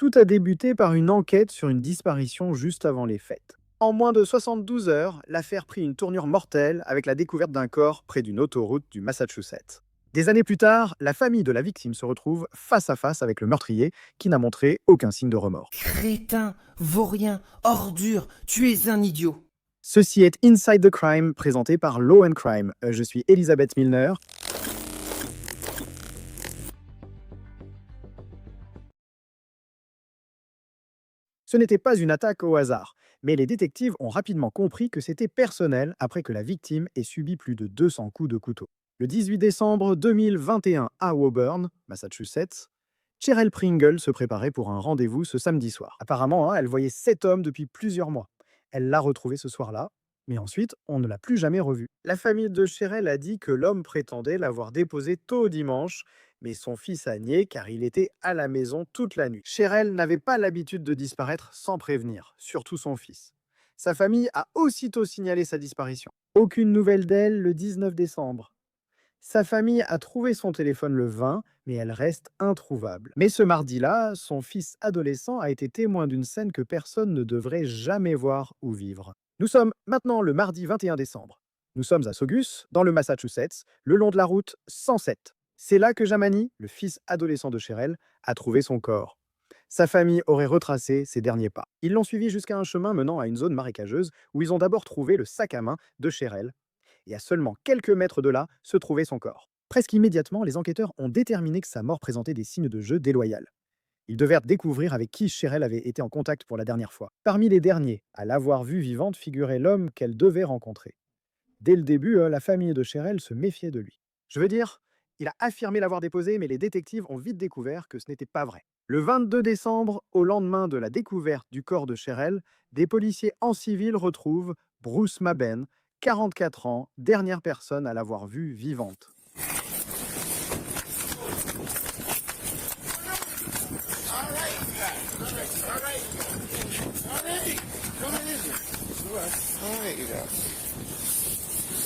Tout a débuté par une enquête sur une disparition juste avant les fêtes. En moins de 72 heures, l'affaire prit une tournure mortelle avec la découverte d'un corps près d'une autoroute du Massachusetts. Des années plus tard, la famille de la victime se retrouve face à face avec le meurtrier qui n'a montré aucun signe de remords. Crétin, vaurien, ordure, tu es un idiot. Ceci est Inside the Crime, présenté par Law and Crime. Je suis Elisabeth Milner. Ce n'était pas une attaque au hasard, mais les détectives ont rapidement compris que c'était personnel après que la victime ait subi plus de 200 coups de couteau. Le 18 décembre 2021 à Woburn, Massachusetts, Cheryl Pringle se préparait pour un rendez-vous ce samedi soir. Apparemment, elle voyait cet homme depuis plusieurs mois. Elle l'a retrouvé ce soir-là, mais ensuite, on ne l'a plus jamais revu. La famille de Cheryl a dit que l'homme prétendait l'avoir déposé tôt dimanche, mais son fils a nié car il était à la maison toute la nuit. Cheryl n'avait pas l'habitude de disparaître sans prévenir, surtout son fils. Sa famille a aussitôt signalé sa disparition. Aucune nouvelle d'elle le 19 décembre. Sa famille a trouvé son téléphone le 20, mais elle reste introuvable. Mais ce mardi-là, son fils adolescent a été témoin d'une scène que personne ne devrait jamais voir ou vivre. Nous sommes maintenant le mardi 21 décembre. Nous sommes à Saugus, dans le Massachusetts, le long de la route 107. C'est là que Jamani, le fils adolescent de Cheryl, a trouvé son corps. Sa famille aurait retracé ses derniers pas. Ils l'ont suivi jusqu'à un chemin menant à une zone marécageuse où ils ont d'abord trouvé le sac à main de Cheryl. Et à seulement quelques mètres de là se trouvait son corps. Presque immédiatement, les enquêteurs ont déterminé que sa mort présentait des signes de jeu déloyal. Ils devaient découvrir avec qui Cheryl avait été en contact pour la dernière fois. Parmi les derniers à l'avoir vue vivante figurait l'homme qu'elle devait rencontrer. Dès le début, la famille de Cheryl se méfiait de lui. Je veux dire, il a affirmé l'avoir déposé, mais les détectives ont vite découvert que ce n'était pas vrai. Le 22 décembre, au lendemain de la découverte du corps de Cheryl, des policiers en civil retrouvent Bruce Maben, 44 ans, dernière personne à l'avoir vue vivante.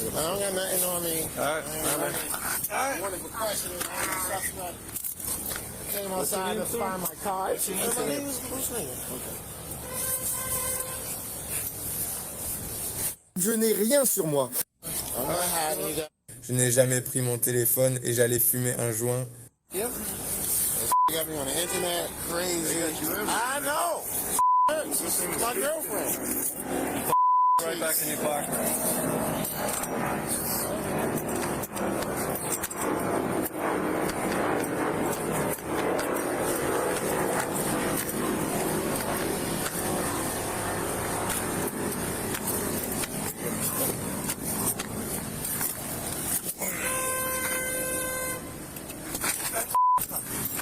I don't got nothing on me. All right. One of the questions came outside to find my card. Je n'ai rien sur moi. Je n'ai jamais pris mon téléphone et j'allais fumer un joint. Yep. Got me on the internet, crazy. I know. This is my girlfriend. Right back in your pocket.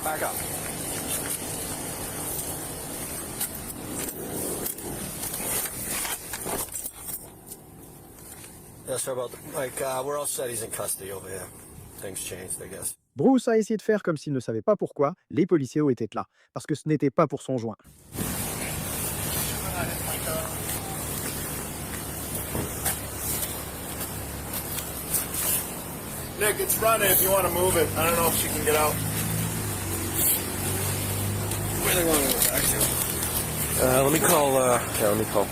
Back up. Yeah, sorry about we're all set. He's in custody over here. Things changed, I guess. Bruce a essayé de faire comme s'il ne savait pas pourquoi les policiers étaient là, parce que ce n'était pas pour son joint. Nick, it's running if you want to move it. I don't know if she can get out. Where they want to go back to? Let me call.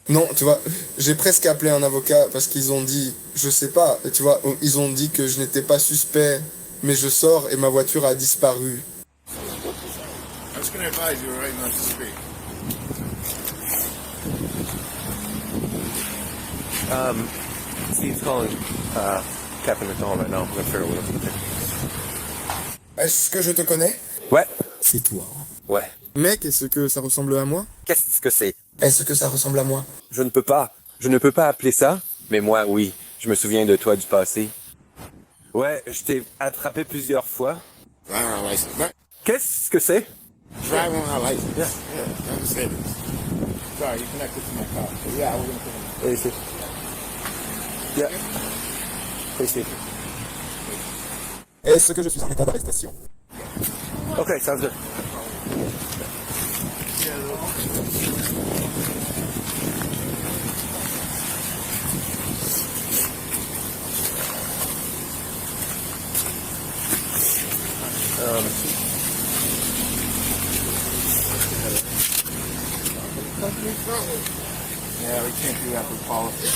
Non, tu vois, j'ai presque appelé un avocat parce qu'ils ont dit, je sais pas, tu vois, ils ont dit que je n'étais pas suspect, mais je sors et ma voiture a disparu. I was going to advise you, right, not to speak. Steve's calling Captain McDonald right now. I'm gonna figure out what it's. Est-ce que je te connais? Ouais. C'est toi. Ouais. Mec, est-ce que ça ressemble à moi? Qu'est-ce que c'est? Est-ce que ça ressemble à moi? Je ne peux pas appeler ça, mais moi, oui. Je me souviens de toi du passé. Ouais, je t'ai attrapé plusieurs fois. Driving our license. Qu'est-ce que c'est? Driving our license. Yeah. Understand it. Sorry, you connected to my car. So yeah, we're going to put him. Hey, Steve. Yeah. Hey, Steve. Est-ce que je suis en état d'arrestation? Okay, sounds good. company front. Yeah, we can't do that with policy.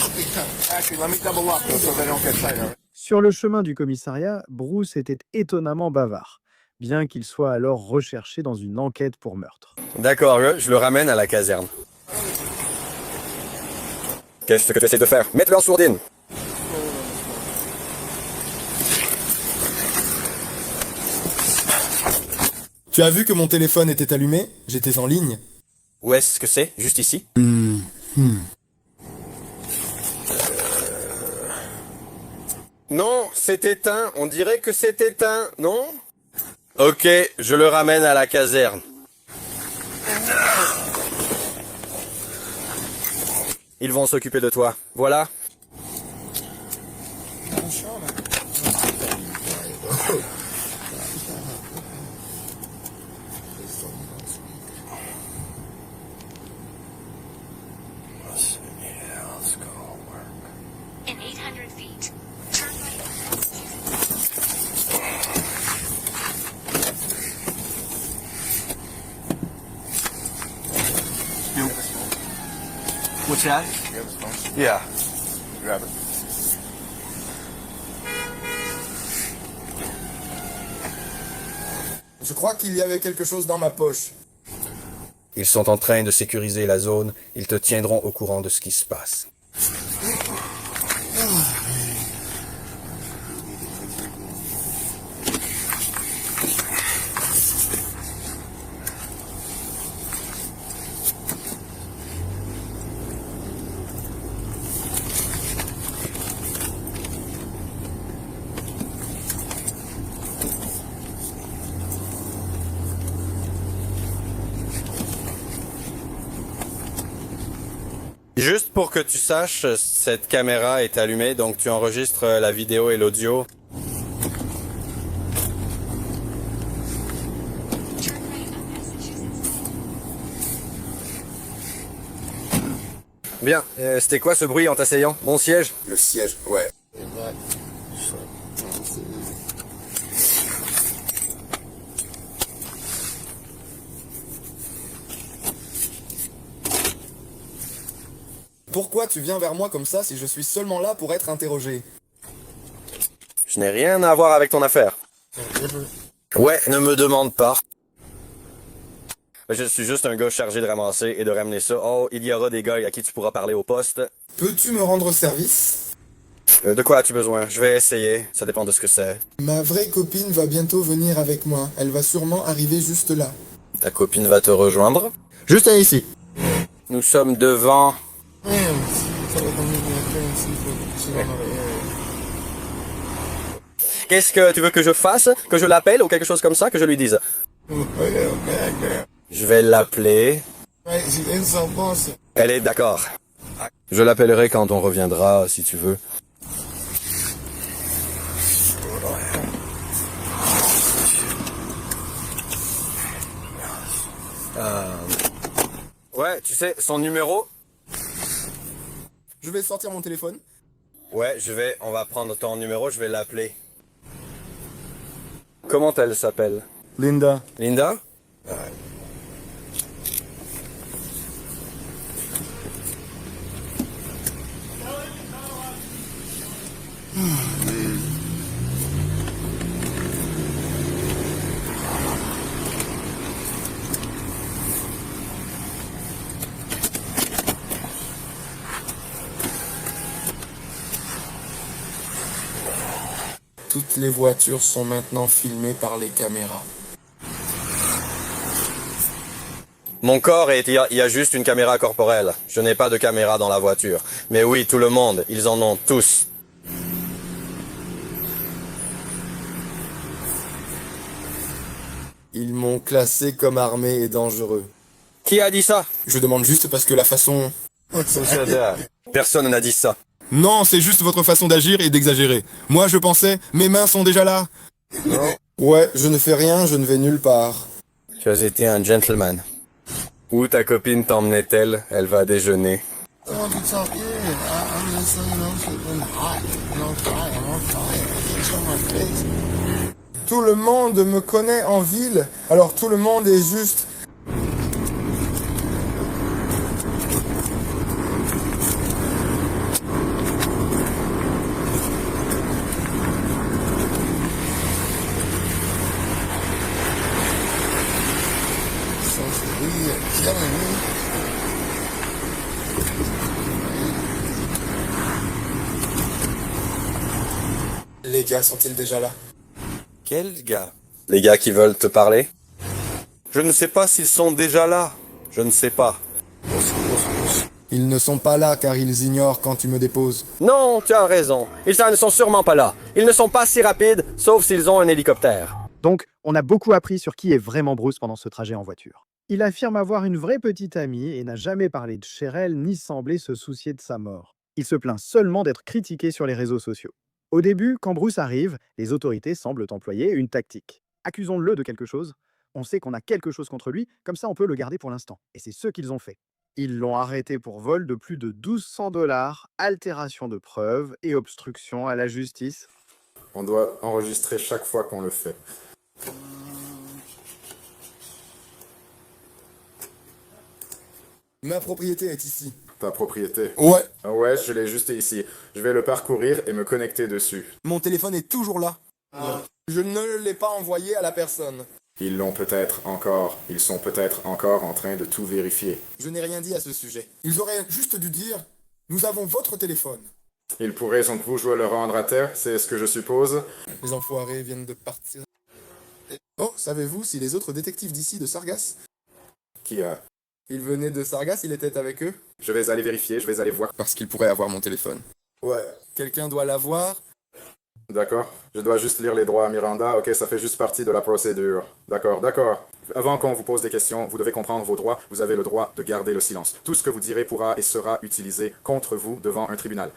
Actually, let me double up though, so they don't get tight. Sur le chemin du commissariat, Bruce était étonnamment bavard, bien qu'il soit alors recherché dans une enquête pour meurtre. D'accord, je le ramène à la caserne. Qu'est-ce que tu essaies de faire? Mets-le en sourdine. Tu as vu que mon téléphone était allumé? J'étais en ligne. Où est-ce que c'est? Juste ici? Non, c'est éteint. On dirait que c'est éteint, non? Ok, je le ramène à la caserne. Ils vont s'occuper de toi. Voilà. In 800 feet, turn right. What's that? You have his phone? Yeah. Grab it. Je crois qu'il y avait quelque chose dans ma poche. Ils sont en train de sécuriser la zone. Ils te tiendront au courant de ce qui se passe. Juste pour que tu saches, cette caméra est allumée, donc tu enregistres la vidéo et l'audio. Bien, c'était quoi ce bruit en t'asseyant? Mon siège? Le siège, ouais. Pourquoi tu viens vers moi comme ça si je suis seulement là pour être interrogé? Je n'ai rien à voir avec ton affaire. Ouais, ne me demande pas. Je suis juste un gars chargé de ramasser et de ramener ça. Oh, il y aura des gars à qui tu pourras parler au poste. Peux-tu me rendre service? De quoi as-tu besoin? Je vais essayer. Ça dépend de ce que c'est. Ma vraie copine va bientôt venir avec moi. Elle va sûrement arriver juste là. Ta copine va te rejoindre. Juste ici. Nous sommes devant... Qu'est-ce que tu veux que je fasse? Que je l'appelle ou quelque chose comme ça? Que je lui dise? Je vais l'appeler. Elle est d'accord. Je l'appellerai quand on reviendra, si tu veux. Ouais, tu sais, son numéro? Je vais sortir mon téléphone. Ouais, on va prendre ton numéro, je vais l'appeler. Comment elle s'appelle? Linda. Linda? Toutes les voitures sont maintenant filmées par les caméras. Mon corps il y a juste une caméra corporelle. Je n'ai pas de caméra dans la voiture. Mais oui, tout le monde, ils en ont tous. Ils m'ont classé comme armé et dangereux. Qui a dit ça? Je demande juste parce que la façon... Personne n'a dit ça. Non, c'est juste votre façon d'agir et d'exagérer. Moi, je pensais, mes mains sont déjà là. Non. Ouais, je ne fais rien, je ne vais nulle part. Tu as été un gentleman. Où ta copine t'emmenait-elle? Elle va déjeuner. Tout le monde me connaît en ville, alors tout le monde est juste... Oui, bien, oui. Les gars sont-ils déjà là? Quel gars? Les gars qui veulent te parler? Je ne sais pas s'ils sont déjà là. Je ne sais pas. Ils ne sont pas là car ils ignorent quand tu me déposes. Non, tu as raison. Ils ne sont sûrement pas là. Ils ne sont pas si rapides, sauf s'ils ont un hélicoptère. Donc, on a beaucoup appris sur qui est vraiment Bruce pendant ce trajet en voiture. Il affirme avoir une vraie petite amie et n'a jamais parlé de Cheryl ni semblé se soucier de sa mort. Il se plaint seulement d'être critiqué sur les réseaux sociaux. Au début, quand Bruce arrive, les autorités semblent employer une tactique. Accusons-le de quelque chose. On sait qu'on a quelque chose contre lui, comme ça on peut le garder pour l'instant. Et c'est ce qu'ils ont fait. Ils l'ont arrêté pour vol de plus de 1200 $, altération de preuves et obstruction à la justice. On doit enregistrer chaque fois qu'on le fait. Ma propriété est ici. Ta propriété. Ouais. Ah ouais, je l'ai juste ici. Je vais le parcourir et me connecter dessus. Mon téléphone est toujours là. Je ne l'ai pas envoyé à la personne. Ils l'ont peut-être encore. Ils sont peut-être encore en train de tout vérifier. Je n'ai rien dit à ce sujet. Ils auraient juste dû dire « Nous avons votre téléphone ». Ils pourraient donc vous jouer le rendre à terre, c'est ce que je suppose. Les enfoirés viennent de partir. Oh, savez-vous si les autres détectives d'ici de Sargas? Qui a... Ils venaient de Sargas, il était avec eux? Je vais aller vérifier, je vais aller voir. Parce qu'ils pourraient avoir mon téléphone. Ouais. Quelqu'un doit l'avoir? D'accord. Je dois juste lire les droits à Miranda. Ok, ça fait juste partie de la procédure. D'accord, d'accord. Avant qu'on vous pose des questions, vous devez comprendre vos droits. Vous avez le droit de garder le silence. Tout ce que vous direz pourra et sera utilisé contre vous devant un tribunal.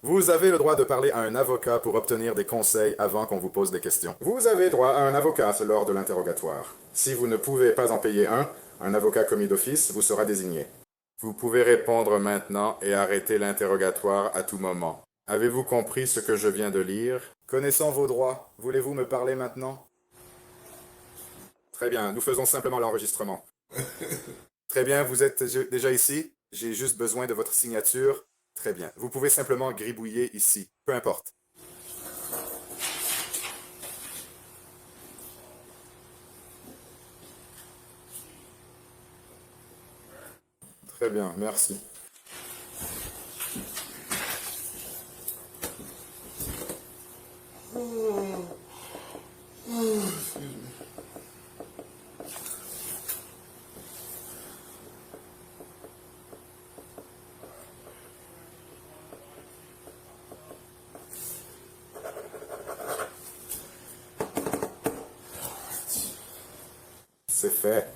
Vous avez le droit de parler à un avocat pour obtenir des conseils avant qu'on vous pose des questions. Vous avez droit à un avocat lors de l'interrogatoire. Si vous ne pouvez pas en payer un avocat commis d'office vous sera désigné. Vous pouvez répondre maintenant et arrêter l'interrogatoire à tout moment. Avez-vous compris ce que je viens de lire? Connaissant vos droits, voulez-vous me parler maintenant? Très bien, nous faisons simplement l'enregistrement. Très bien, vous êtes déjà ici? J'ai juste besoin de votre signature. Très bien, vous pouvez simplement gribouiller ici, peu importe. Très bien, merci. C'est fait.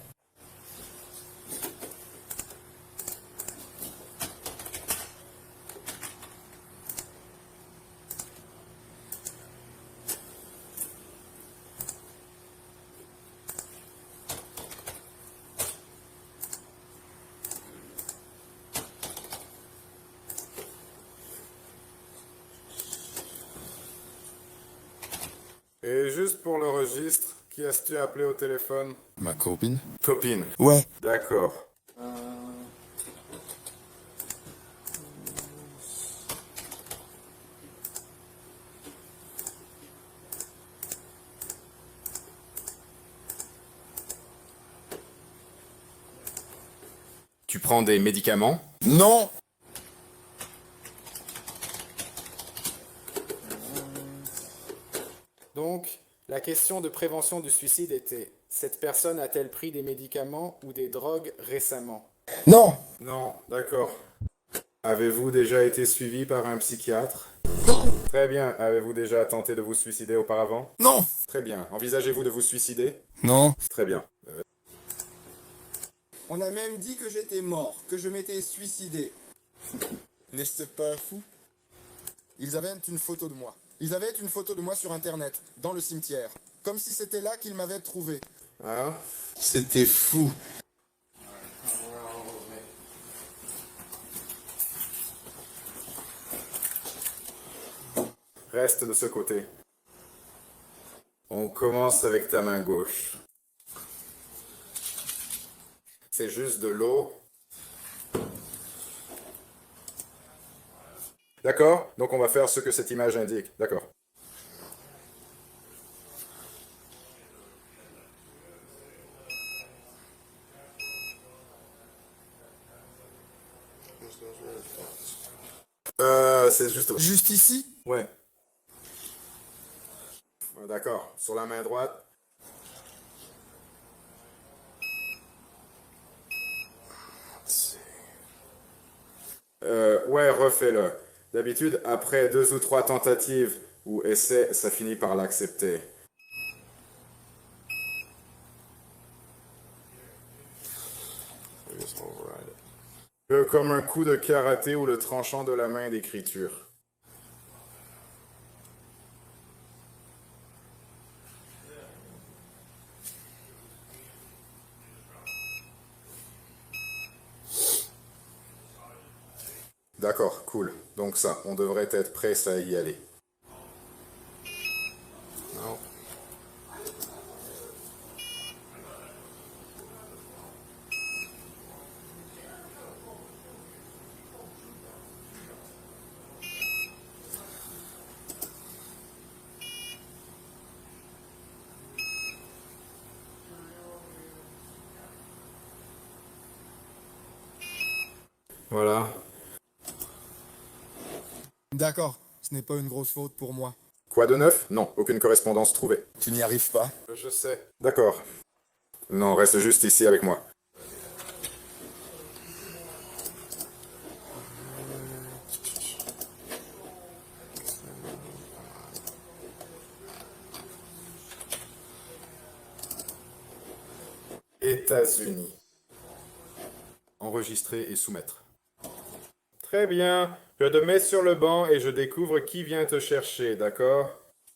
Et juste pour le registre, qui est-ce que tu as appelé au téléphone? Ma copine? Copine. Ouais. D'accord. Tu prends des médicaments? Non! Donc, la question de prévention du suicide était, cette personne a-t-elle pris des médicaments ou des drogues récemment? Non! Non, d'accord. Avez-vous déjà été suivi par un psychiatre? Non! Très bien. Avez-vous déjà tenté de vous suicider auparavant? Non! Très bien. Envisagez-vous de vous suicider? Non. Très bien. On a même dit que j'étais mort, que je m'étais suicidé. N'est-ce pas fou? Ils avaient une photo de moi. Ils avaient une photo de moi sur internet, dans le cimetière. Comme si c'était là qu'ils m'avaient trouvé. Ah? C'était fou. Reste de ce côté. On commence avec ta main gauche. C'est juste de l'eau. D'accord? Donc on va faire ce que cette image indique. D'accord. C'est juste... Juste ici? Ouais. Ouais, d'accord. Sur la main droite. Ouais, refais-le. D'habitude, après 2 ou 3 tentatives ou essais, ça finit par l'accepter. Comme un coup de karaté ou le tranchant de la main d'écriture. D'accord, cool. Donc ça, on devrait être prêt à y aller. Non. Voilà. D'accord, ce n'est pas une grosse faute pour moi. Quoi de neuf? Non, aucune correspondance trouvée. Tu n'y arrives pas? Je sais. D'accord. Non, reste juste ici avec moi. États-Unis. Enregistrer et soumettre. Très bien. Je te mets sur le banc et je découvre qui vient te chercher, d'accord?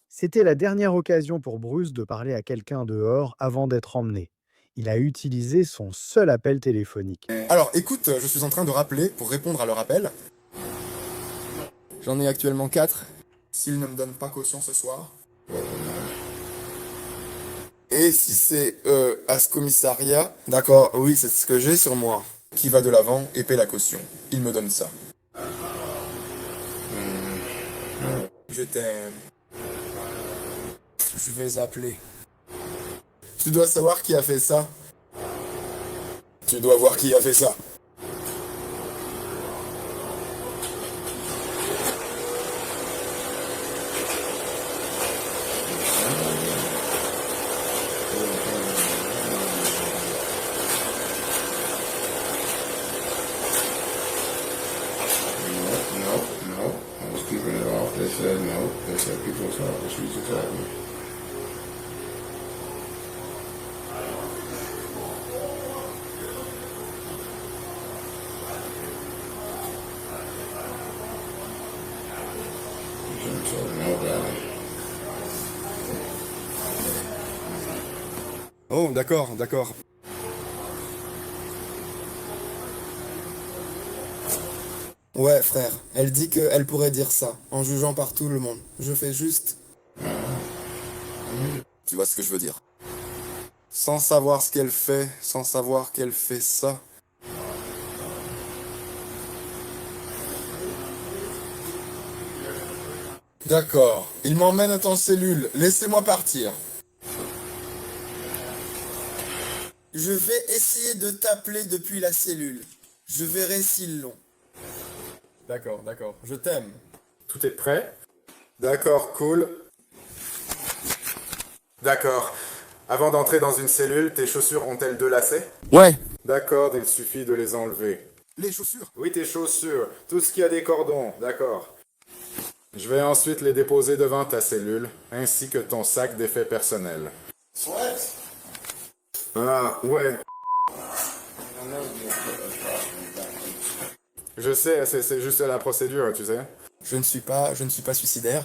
C'était la dernière occasion pour Bruce de parler à quelqu'un dehors avant d'être emmené. Il a utilisé son seul appel téléphonique. Alors, écoute, je suis en train de rappeler pour répondre à leur appel. J'en ai actuellement 4. S'ils ne me donnent pas caution ce soir. Et si c'est à ce commissariat, d'accord, oui, c'est ce que j'ai sur moi. Qui va de l'avant et paie la caution. Il me donne ça. Je t'aime. Je vais appeler. Tu dois savoir qui a fait ça. Tu dois voir qui a fait ça. No. I was keeping it off. They said no. They said people was off the streets attack me. You shouldn't have told nobody. Oh, d'accord. Ouais, frère, elle dit qu'elle pourrait dire ça, en jugeant par tout le monde. Je fais juste... Tu vois ce que je veux dire? Sans savoir ce qu'elle fait, sans savoir qu'elle fait ça. D'accord, il m'emmène en cellule, laissez-moi partir. Je vais essayer de t'appeler depuis la cellule. Je verrai s'ils l'ont. D'accord. Je t'aime. Tout est prêt? D'accord, cool. D'accord. Avant d'entrer dans une cellule, tes chaussures ont-elles 2 lacets? Ouais. D'accord, il suffit de les enlever. Les chaussures? Oui, tes chaussures. Tout ce qui a des cordons, d'accord. Je vais ensuite les déposer devant ta cellule, ainsi que ton sac d'effets personnels. Ah, ouais. Je sais, c'est juste la procédure, tu sais. Je ne suis pas suicidaire.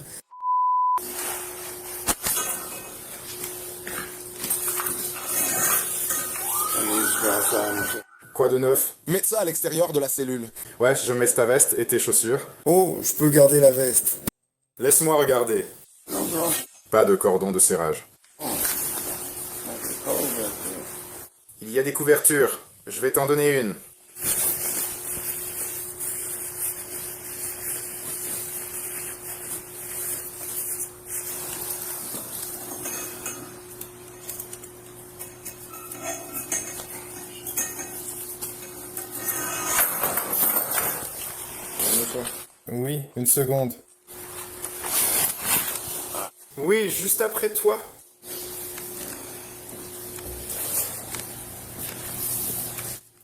Quoi de neuf? Mets ça à l'extérieur de la cellule. Ouais, je mets ta veste et tes chaussures. Oh, je peux garder la veste. Laisse-moi regarder. Pas de cordon de serrage. Il y a des couvertures. Je vais t'en donner une. Oui, une seconde. Oui, juste après toi.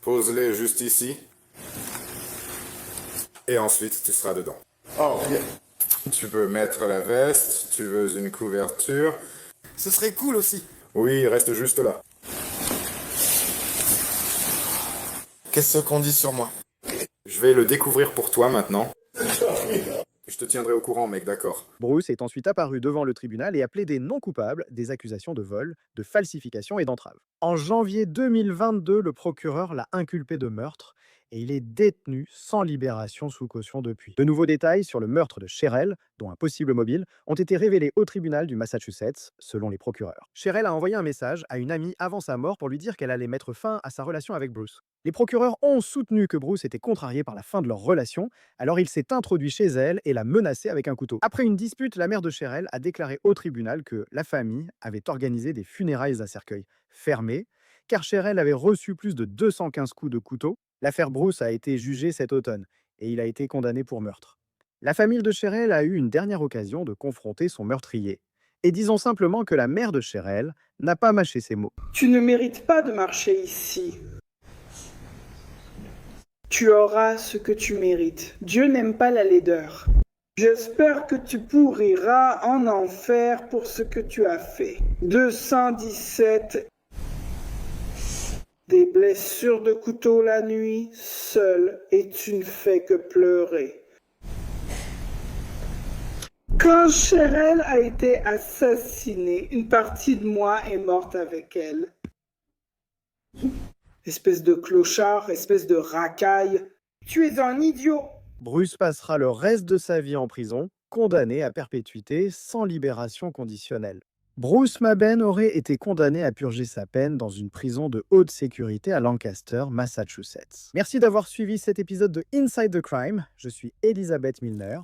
Pose-les juste ici. Et ensuite, tu seras dedans. Oh, yeah. Tu peux mettre la veste, tu veux une couverture. Ce serait cool aussi. Oui, reste juste là. Qu'est-ce qu'on dit sur moi? Je vais le découvrir pour toi maintenant. Je te tiendrai au courant, mec, d'accord. Bruce est ensuite apparu devant le tribunal et a plaidé non coupable des accusations de vol, de falsification et d'entrave. En janvier 2022, le procureur l'a inculpé de meurtre et il est détenu sans libération sous caution depuis. De nouveaux détails sur le meurtre de Cheryl, dont un possible mobile, ont été révélés au tribunal du Massachusetts, selon les procureurs. Cheryl a envoyé un message à une amie avant sa mort pour lui dire qu'elle allait mettre fin à sa relation avec Bruce. Les procureurs ont soutenu que Bruce était contrarié par la fin de leur relation, alors il s'est introduit chez elle et l'a menacée avec un couteau. Après une dispute, la mère de Cheryl a déclaré au tribunal que la famille avait organisé des funérailles à cercueil fermé, car Cheryl avait reçu plus de 215 coups de couteau. L'affaire Bruce a été jugée cet automne et il a été condamné pour meurtre. La famille de Cheryl a eu une dernière occasion de confronter son meurtrier. Et disons simplement que la mère de Cheryl n'a pas mâché ses mots. Tu ne mérites pas de marcher ici. Tu auras ce que tu mérites. Dieu n'aime pas la laideur. J'espère que tu pourriras en enfer pour ce que tu as fait. 217. Des blessures de couteau la nuit, seul, et tu ne fais que pleurer. Quand Cheryl a été assassinée, une partie de moi est morte avec elle. Espèce de clochard, espèce de racaille. Tu es un idiot. Bruce passera le reste de sa vie en prison, condamné à perpétuité sans libération conditionnelle. Bruce Maben aurait été condamné à purger sa peine dans une prison de haute sécurité à Lancaster, Massachusetts. Merci d'avoir suivi cet épisode de Inside the Crime. Je suis Elisabeth Milner.